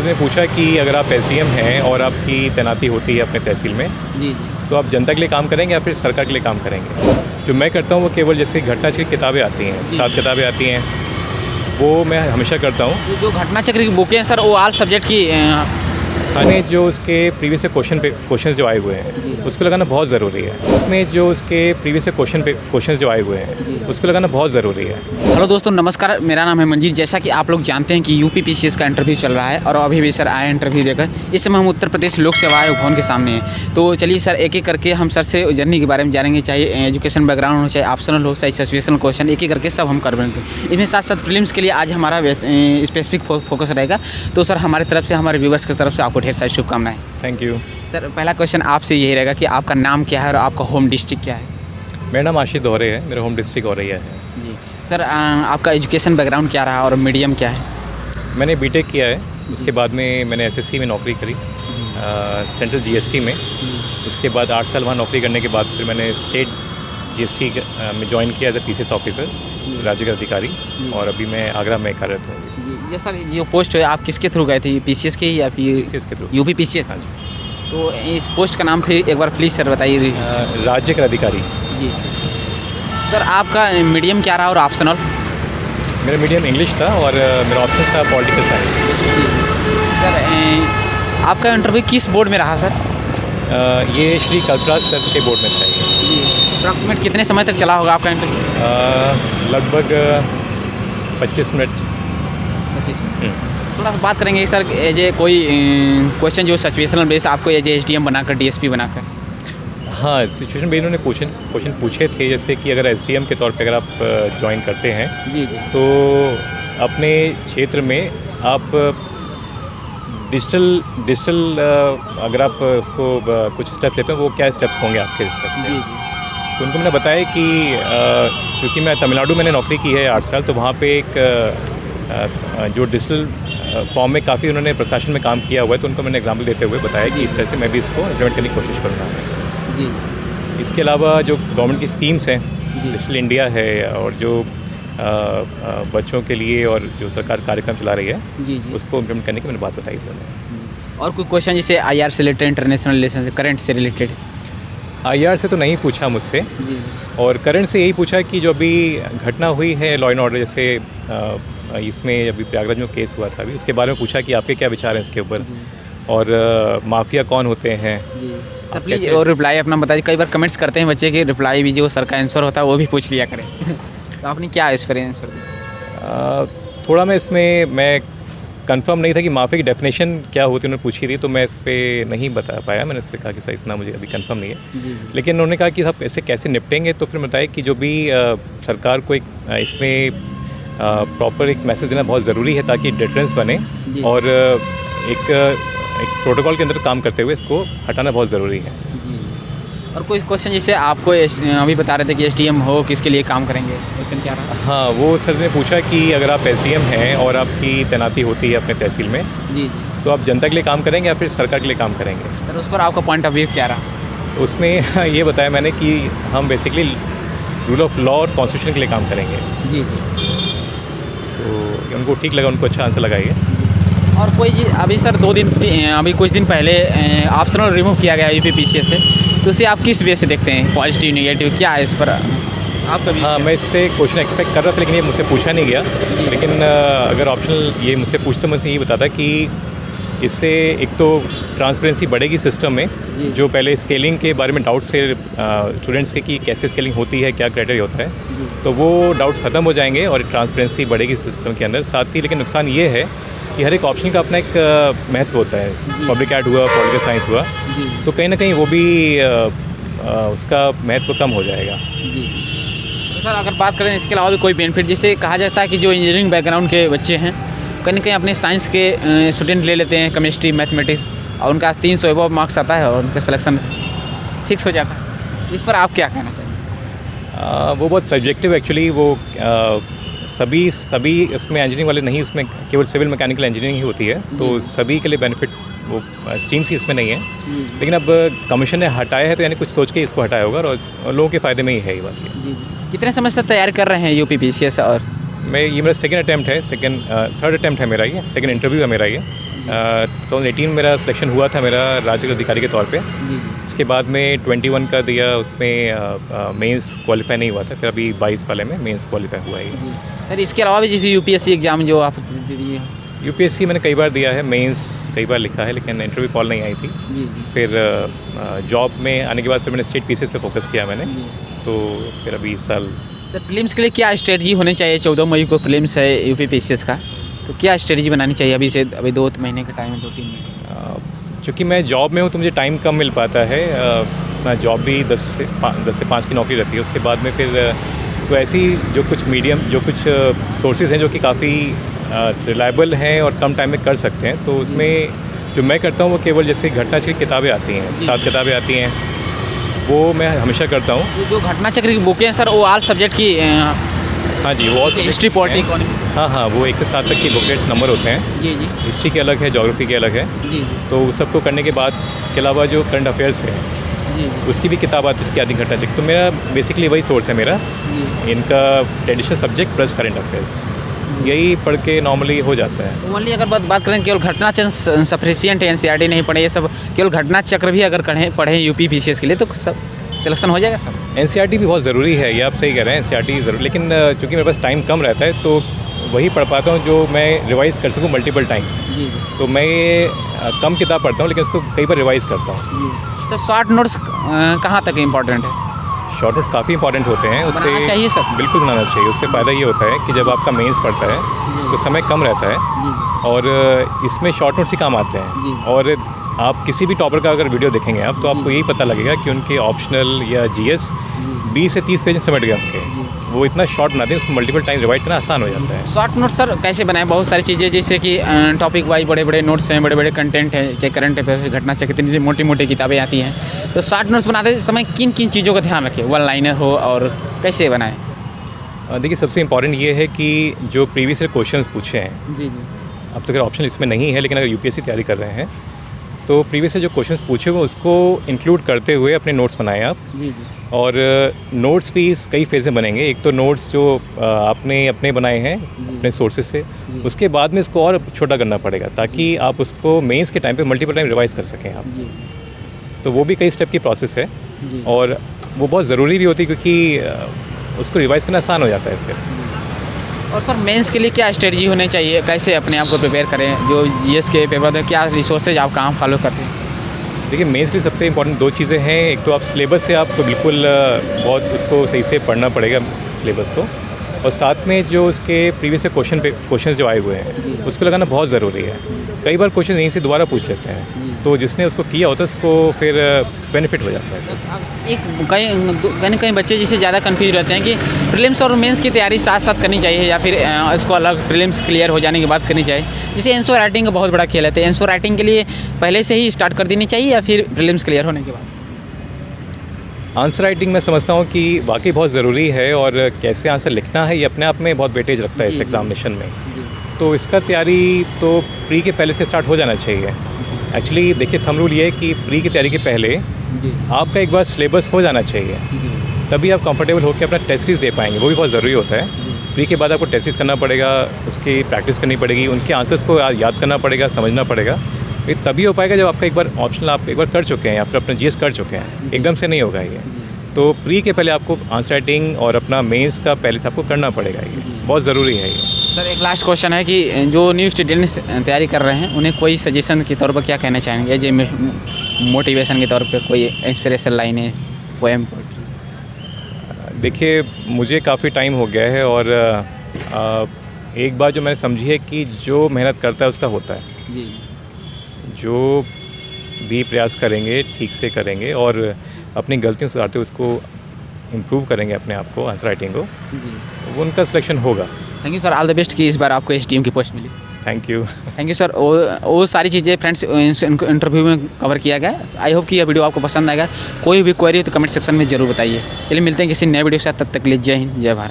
उसने पूछा कि अगर आप एसडीएम हैं और आपकी तैनाती होती है अपने तहसील में जी तो आप जनता के लिए काम करेंगे या फिर सरकार के लिए काम करेंगे। जो मैं करता हूँ वो केवल जैसे घटनाचक्र की किताबें आती हैं, 7 किताबें आती हैं, वो मैं हमेशा करता हूँ। ये जो घटनाचक्र की बुकें हैं सर वो ऑल सब्जेक्ट की हमें जो उसके प्रीवियस से क्वेश्चन जो आए हुए हैं उसको लगाना बहुत ज़रूरी है। उसमें जो उसके प्रीवियस से क्वेश्चन जो आए हुए हैं उसको लगाना बहुत ज़रूरी है। हेलो दोस्तों, नमस्कार। मेरा नाम है मंजीत। जैसा कि आप लोग जानते हैं कि यूपीपीसीएस का इंटरव्यू चल रहा है और अभी भी सर आए इंटरव्यू देकर। इस समय हम उत्तर प्रदेश लोक सेवा आयोग भवन के सामने हैं। तो चलिए सर एक एक करके हम सर से जर्नी के बारे में जानेंगे, चाहे एजुकेशन बैकग्राउंड हो, चाहे ऑप्शनल हो, चाहे सिचुएशनल क्वेश्चन, एक एक करके सब हम कर लेंगे। इसमें साथ साथ प्रीलिम्स के लिए आज हमारा स्पेसिफिक फोकस रहेगा। तो सर हमारी तरफ से, हमारे व्यूवर्स की तरफ से आपको ढेर सारी शुभकामनाएं। Thank you. सर पहला क्वेश्चन आपसे यही रहेगा कि आपका नाम क्या है और आपका होम डिस्ट्रिक्ट क्या है? मेरा नाम आशीष दोहरे है, मेरा होम डिस्ट्रिक्ट औरैया है। जी सर, आपका एजुकेशन बैकग्राउंड क्या रहा और मीडियम क्या है? मैंने बीटेक किया है, उसके बाद में मैंने एसएससी में नौकरी करी सेंट्रल जीएसटी में। उसके बाद 8 साल वहाँ नौकरी करने के बाद फिर मैंने स्टेट जीएसटी में ज्वाइन किया एज ए पीसीएस ऑफिसर, राज्य का अधिकारी, और अभी मैं आगरा में कार्यरत हूँ। ये सर जो पोस्ट है आप किसके थ्रू गए थे, पीसीएस के या पीसीएस के थ्रू? UP PCS. हाँ जी। तो इस पोस्ट का नाम फिर एक बार प्लीज़ सर बताइए। राज्य का अधिकारी। जी सर, आपका मीडियम क्या रहा और ऑप्शनल? मेरा मीडियम इंग्लिश था और मेरा ऑप्शन था पॉलिटिकल साइंस। सर आपका इंटरव्यू किस बोर्ड में रहा सर? ये श्री कल्पराज सर के बोर्ड में था ये। अप्रॉक्सीमेट कितने समय तक चला होगा आपका इंटरव्यू? लगभग 25 मिनट। थोड़ा सा बात करेंगे सर, एज ए कोई क्वेश्चन जो सिचुएशनल बेस आपको एज एसडीएम बनाकर डीएसपी बनाकर? हाँ, सिचुएशन बेस उन्होंने क्वेश्चन पूछे थे, जैसे कि अगर एसडीएम के तौर पे अगर आप ज्वाइन करते हैं जी तो अपने क्षेत्र में आप डिजिटल अगर आप उसको कुछ स्टेप लेते हो, वो क्या स्टेप्स होंगे आपके स्टेप से। तो उनको मैंने बताया कि चूँकि मैं तमिलनाडु मैंने नौकरी की है 8 साल, तो वहाँ पे एक जो डिजिटल फॉर्म में काफ़ी उन्होंने प्रशासन में काम किया हुआ है, तो उनको मैंने एग्जाम्पल देते हुए बताया कि इस तरह से मैं भी इसको इम्प्लीमेंट करने की कोशिश करूँगा। जी। इसके अलावा जो गवर्नमेंट की स्कीम्स हैं, डिजिटल इंडिया है, और जो बच्चों के लिए और जो सरकार कार्यक्रम चला रही है उसको इम्प्लीमेंट करने की मैंने बात बताई थी उन्हें। और कोई क्वेश्चन जैसे आईआर से रिलेटेड, इंटरनेशनल रिलेशन से, करंट से रिलेटेड? आईआर से तो नहीं पूछा मुझसे, और करंट से यही पूछा कि जो अभी घटना हुई है लॉ एंड ऑर्डर, जैसे इसमें अभी प्रयागराज में केस हुआ था अभी, उसके बारे में पूछा कि आपके क्या विचार हैं इसके ऊपर, और माफिया कौन होते हैं। सर प्लीज़ और रिप्लाई अपना बताइए। कई बार कमेंट्स करते हैं बच्चे कि रिप्लाई भी जो सर का आंसर होता है वो भी पूछ लिया करें। तो आपने क्या इस पर आंसर दिया? थोड़ा मैं कंफर्म नहीं था कि माफिया की डेफिनेशन क्या होती है, उन्होंने पूछी थी, तो मैं इस पर नहीं बता पाया। मैंने उससे कहा कि सर इतना मुझे अभी कंफर्म नहीं है, लेकिन उन्होंने कहा कि आप ऐसे कैसे निपटेंगे। तो फिर बताया कि जो भी सरकार को एक इसमें प्रॉपर एक मैसेज देना बहुत ज़रूरी है ताकि डिफरेंस बने, और एक प्रोटोकॉल के अंदर काम करते हुए इसको हटाना बहुत ज़रूरी है। जी। और कोई क्वेश्चन जैसे आपको अभी बता रहे थे कि एसडीएम हो किसके लिए काम करेंगे, क्वेश्चन क्या रहा? हाँ, वो सर ने पूछा कि अगर आप एसडीएम हैं और आपकी तैनाती होती है अपने तहसील में जी तो आप जनता के लिए काम करेंगे या फिर सरकार के लिए काम करेंगे। सर उस पर आपका पॉइंट ऑफ व्यू क्या रहा? उसमें ये बताया मैंने कि हम बेसिकली रूल ऑफ लॉ और कॉन्स्टिट्यूशन के लिए काम करेंगे। जी। तो उनको ठीक लगा, उनको अच्छा आंसर लगाइए। और कोई अभी सर अभी कुछ दिन पहले ऑप्शनल रिमूव किया गया यूपीपीसीएस से, तो उसे आप किस वे से देखते हैं, पॉजिटिव नेगेटिव क्या है इस पर आप कभी? हाँ, मैं इससे क्वेश्चन एक्सपेक्ट कर रहा था, लेकिन ये मुझसे पूछा नहीं गया। लेकिन अगर ऑप्शनल ये मुझसे पूछते, मुझसे ये बताता कि इससे एक तो ट्रांसपेरेंसी बढ़ेगी सिस्टम में। जो पहले स्केलिंग के बारे में डाउट्स थे स्टूडेंट्स के कि कैसे स्केलिंग होती है, क्या क्राइटेरिया होता है, तो वो डाउट्स ख़त्म हो जाएंगे और ट्रांसपेरेंसी बढ़ेगी सिस्टम के अंदर। साथ ही लेकिन नुकसान ये है कि हर एक ऑप्शन का अपना एक महत्व होता है। पब्लिक एड हुआ, पॉलिटिकल साइंस हुआ, तो कहीं ना कहीं वो भी उसका महत्व कम हो जाएगा। तो सर अगर बात करें इसके अलावा भी कोई बेनिफिट, जिसे कहा जाता है कि जो इंजीनियरिंग बैकग्राउंड के बच्चे हैं कहीं ना कहीं अपने साइंस के स्टूडेंट ले लेते हैं, केमिस्ट्री, मैथमेटिक्स, और उनका 300 एबव मार्क्स आता है और उनका सिलेक्शन फिक्स हो जाता है। इस पर आप क्या कहना चाहिए? वो बहुत सब्जेक्टिव एक्चुअली, वो सभी इसमें इंजीनियरिंग वाले नहीं, इसमें केवल सिविल मैकेनिकल इंजीनियरिंग ही होती है, तो सभी के लिए बेनिफिट वो स्ट्रीम्स ही इसमें नहीं है। लेकिन अब कमीशन ने हटाया है तो यानी कुछ सोच के इसको हटाया होगा, और लोगों के फ़ायदे में ही है ये बात। कितने समय से तैयार कर रहे हैं यूपीपीसीएस? और ये मेरा सेकंड अटैम्प्ट है, थर्ड अटैम्प्ट है मेरा, ये सेकंड इंटरव्यू है मेरा ये। 2018 मेरा सिलेक्शन हुआ था मेरा राज्य अधिकारी के तौर पे। जी उसके बाद में 21 का दिया, उसमें मेंस क्वालिफाई नहीं हुआ था, फिर अभी 22 वाले में मेंस क्वालिफाई हुआ है। जी सर, इसके अलावा भी जैसे यूपीएससी एग्ज़ाम जो आप दे दिए। यूपीएससी मैंने कई बार दिया है, मेंस कई बार लिखा है, लेकिन इंटरव्यू कॉल नहीं आई थी। जी जी फिर जॉब में आने के बाद फिर मैंने स्टेट पीसीएस पे फोकस किया मैंने, जी। तो फिर अभी इस साल सर प्रीलिम्स के लिए क्या स्ट्रेटजी होनी चाहिए? 14 मई को प्रीलिम्स है यूपीपीसीएस का, तो क्या स्ट्रेटजी बनानी चाहिए अभी से? अभी 2 महीने का टाइम है, 2-3 महीने। चूँकि मैं जॉब में हूँ तो मुझे टाइम कम मिल पाता है। अपना जॉब भी 10 से 5 की नौकरी रहती है। उसके बाद में फिर तो ऐसी जो कुछ मीडियम, जो कुछ सोर्सेज हैं जो कि काफ़ी रिलायबल हैं और कम टाइम में कर सकते हैं, तो उसमें जो मैं करता हूँ वो केवल जैसे घटनाचक्र की किताबें आती हैं, 7 किताबें आती हैं, वो मैं हमेशा करता हूँ। ये जो घटनाचक्र की बुकें हैं सर, वो ऑल सब्जेक्ट की हाँ जी, वो हिस्ट्री, पॉलिटिक्स, इकोनॉमी। हाँ हाँ, वो 1 से 7 तक की बुकलेट नंबर होते हैं। जी जी हिस्ट्री के अलग है, ज्योग्राफी के अलग है। जी तो सबको करने के बाद के अलावा जो करंट अफेयर्स है जी उसकी भी किताब आती है, इसकी आदि घटना चक्र। तो मेरा बेसिकली वही सोर्स है मेरा, जी। इनका traditional subject plus current affairs, यही पढ़ के नॉर्मली हो जाता है। ओनली अगर बात करें केवल घटना चक्र सफिशिएंट है, एनसीईआरटी नहीं पढ़े, ये सब केवल घटना चक्र भी अगर पढ़ें यूपीपीसीएस के लिए तो सब सिलेक्शन हो जाएगा सर? एनसीईआरटी भी बहुत ज़रूरी है, ये आप सही कह रहे हैं, एनसीईआरटी ज़रूर, लेकिन चूँकि मेरे पास टाइम कम रहता है तो वही पढ़ पाता हूँ जो मैं रिवाइज़ कर सकूँ मल्टीपल टाइम्स। जी तो मैं ये कम किताब पढ़ता हूँ, लेकिन उसको कई बार रिवाइज़ करता हूँ। जी। तो शॉर्ट नोट्स कहाँ तक इम्पोर्टेंट है? शॉर्ट नोट्स काफ़ी इंपॉर्टेंट होते हैं, उससे बनाना चाहिए सर? बिल्कुल बनाना चाहिए। उससे फ़ायदा ये होता है कि जब आपका मेंस पड़ता है तो समय कम रहता है जी और इसमें शॉर्ट नोट्स ही काम आते जी। हैं। और आप किसी भी टॉपर का अगर वीडियो देखेंगे आप, तो आपको यही पता लगेगा कि उनके ऑप्शनल या जीएस 20 से 30 पेज सिमट गए उनके। वो इतना शॉर्ट बनाते हैं, उसको मल्टीपल टाइम रिवाइड करना आसान हो जाता है। शॉर्ट नोट्स सर कैसे बनाएं? बहुत सारी चीज़ें जैसे कि टॉपिक वाइज बड़े बड़े नोट्स हैं, बड़े बड़े कंटेंट हैं, चाहे करंट अफेयर, घटना चक्र, इतनी मोटी मोटी किताबें आती हैं। तो शॉर्ट नोट्स बनाते समय किन किन चीज़ों का ध्यान रखें? वन लाइनर हो और कैसे बनाएं? देखिए, सबसे इम्पॉर्टेंट ये है कि जो प्रीवियस ईयर क्वेश्चंस पूछे हैं, जी जी अब तो अगर ऑप्शन इसमें नहीं है, लेकिन अगर यूपीएससी तैयारी कर रहे हैं तो प्रीवियस ईयर जो क्वेश्चंस पूछे हुए उसको इंक्लूड करते हुए अपने नोट्स बनाएं आप। जी जी और नोट्स भी कई फेज़ में बनेंगे। एक तो नोट्स जो आपने अपने बनाए हैं अपने सोर्सेज से, उसके बाद में इसको और छोटा करना पड़ेगा ताकि आप उसको मेंस के टाइम पे मल्टीपल टाइम रिवाइज कर सकें आप। जी तो वो भी कई स्टेप की प्रोसेस है जी। और वो बहुत ज़रूरी भी होती है क्योंकि उसको रिवाइज करना आसान हो जाता है फिर। और सर मेंस के लिए क्या स्ट्रेटजी होनी चाहिए? कैसे अपने आप को प्रिपेयर करें? जो जीएस के पेपर है, क्या रिसोर्सेज आप कहाँ फॉलो करते हैं? देखिए, मेंस के लिए सबसे इंपॉर्टेंट 2 चीज़ें हैं। एक तो आप सिलेबस से आपको बिल्कुल बहुत उसको सही से पढ़ना पड़ेगा सिलेबस को, और साथ में जो उसके प्रीवियस से क्वेश्चन जो आए हुए हैं उसको लगाना बहुत ज़रूरी है। कई बार क्वेश्चन यहीं से दोबारा पूछ लेते हैं, तो जिसने उसको किया होता है उसको फिर बेनिफिट हो जाता है। एक कहीं बच्चे जिससे ज़्यादा कंफ्यूज रहते हैं कि प्रीलिम्स और मेंस की तैयारी साथ साथ करनी चाहिए या फिर इसको अलग प्रीलिम्स क्लियर हो जाने के बाद करनी चाहिए। जैसे आंसर राइटिंग का बहुत बड़ा खेल है, तो आंसर राइटिंग के लिए पहले से ही स्टार्ट कर देनी चाहिए या फिर प्रीलिम्स क्लियर होने के बाद? आंसर राइटिंग मैं समझता हूँ कि वाकई बहुत ज़रूरी है, और कैसे आंसर लिखना है ये अपने आप में बहुत वेटेज रखता है इस एग्जामिनेशन में। तो इसका तैयारी तो प्री के पहले से स्टार्ट हो जाना चाहिए। एक्चुअली देखिए, थंब रूल ये है कि प्री की तैयारी के पहले आपका एक बार सिलेबस हो जाना चाहिए, तभी आप कंफर्टेबल होकर अपना टेस्ट सीरीज दे पाएंगे। वो भी बहुत ज़रूरी होता है। प्री के बाद आपको टेस्ट सीरीज करना पड़ेगा, उसकी प्रैक्टिस करनी पड़ेगी, उनके आंसर्स को याद करना पड़ेगा, समझना पड़ेगा। ये तभी हो पाएगा जब आपका एक बार ऑप्शनल आप एक बार कर चुके हैं या फिर अपना जीएस कर चुके हैं। एकदम से नहीं होगा ये। तो प्री के पहले आपको आंसर राइटिंग और अपना मेंस का पहले से आपको करना पड़ेगा, ये बहुत ज़रूरी है ये। सर एक लास्ट क्वेश्चन है कि जो न्यू स्टूडेंट्स तैयारी कर रहे हैं उन्हें कोई सजेशन के तौर पर क्या कहना चाहेंगे? जो मोटिवेशन के तौर पे कोई इंस्पिरेशन लाइनें, पोएम? देखिए, मुझे काफ़ी टाइम हो गया है और एक बात जो मैंने समझी है कि जो मेहनत करता है उसका होता है। जी जो भी प्रयास करेंगे ठीक से करेंगे और अपनी गलतियों सुधारते हुए उसको इम्प्रूव करेंगे अपने आप को, आंसर राइटिंग को, जी। वो उनका सिलेक्शन होगा। Thank you sir, all the best कि इस बार आपको इस टीम की पोस्ट मिली। Thank you. Thank you sir. वो सारी चीज़ें फ्रेंड्स इंटरव्यू में कवर किया गया। आई होप कि यह वीडियो आपको पसंद आएगा। कोई भी क्वेरी हो तो कमेंट सेक्शन में ज़रूर बताइए। चलिए मिलते हैं किसी नए वीडियो के साथ, तब तक के लिए जय हिंद, जय भारत।